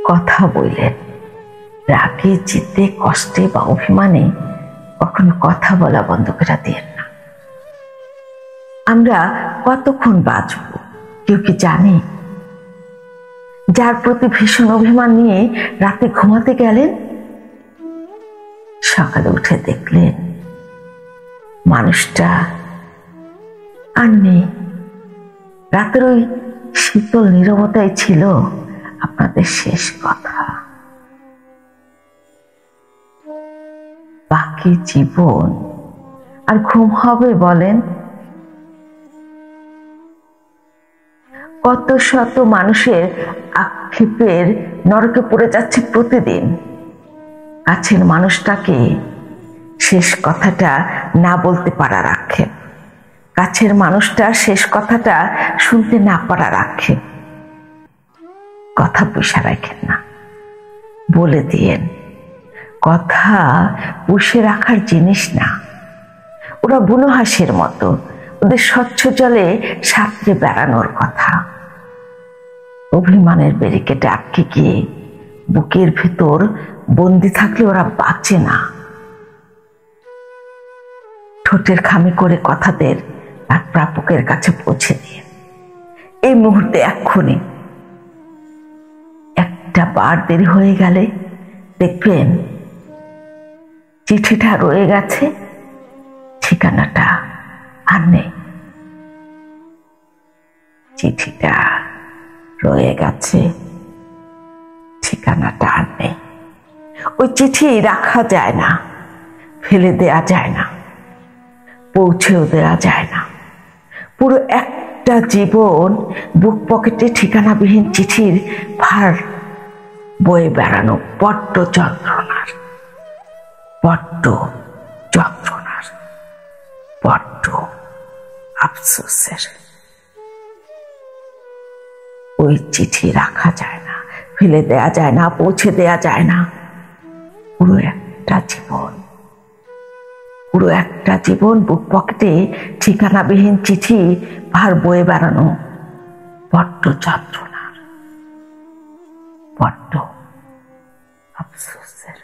কথা বললেন, রাগে, জিতে, কষ্টে বা অভিমানে কখনো কথা বলা বন্ধ করে দিয়েন না। আমরা কতক্ষণ বাঁচব কেউ কি জানে? যার প্রতি ভীষণ অভিমান নিয়ে রাতে ঘুমাতে গেলেন, সকালে উঠে দেখলেন মানুষটা আর নেই। রাতের ওই শীতল নীরবতাই ছিল আপনাদের শেষ কথা। বাকি জীবন আর ঘুম হবে বলেন? কত শত মানুষের আক্ষেপের নরকে পড়ে যাচ্ছে প্রতিদিন। কাছের মানুষটাকে শেষ কথাটা না বলতে পারার আক্ষেপ, কাছের মানুষটার শেষ কথাটা শুনতে না পারার আক্ষেপ। কথা পুষে রাখেন না, বলে দিয়েন। কথা পুষে রাখার জিনিস না। ওরা বুনো হাঁসের মতো, ওদের স্বচ্ছ জলে সাঁতরে বেড়ানোর কথা। অভিমানের ব্যারিকেডে আটকে গিয়ে বুকের ভেতর বন্দি থাকলে ওরা বাঁচে না। ঠোঁটের খামি করে কথাদের আর প্রাপকের কাছে পৌঁছে দিয়ে এই মুহূর্তে এক্ষুনি। একটা বার দেরি হয়ে গেলে দেখবেন চিঠিটা রয়ে গেছে, ঠিকানাটা আর নেই। চিঠিটা রয়ে গেছে, ঠিকানাটা আর নেই। ওই চিঠি রাখা যায় না, ফেলে দেয়া যায় না, পৌঁছেও দেওয়া যায় না। পুরো একটা জীবন বুক পকেটে ঠিকানাবিহীন চিঠির ভার বয়ে বেড়ানো বড্ড যন্ত্রণার, বড্ড যন্ত্রণার, বড্ড আফসোসের। ওই চিঠি রাখা যায় না, ফেলে দেয়া যায় না, পৌঁছে দেয়া যায় না। পুরো একটা জীবন, পুরো একটা জীবন বুক পকেটে ঠিকানাবিহীন চিঠি ভার বয়ে বেড়ানো বড্ড যন্ত্রণার, বড্ড আফসোসের।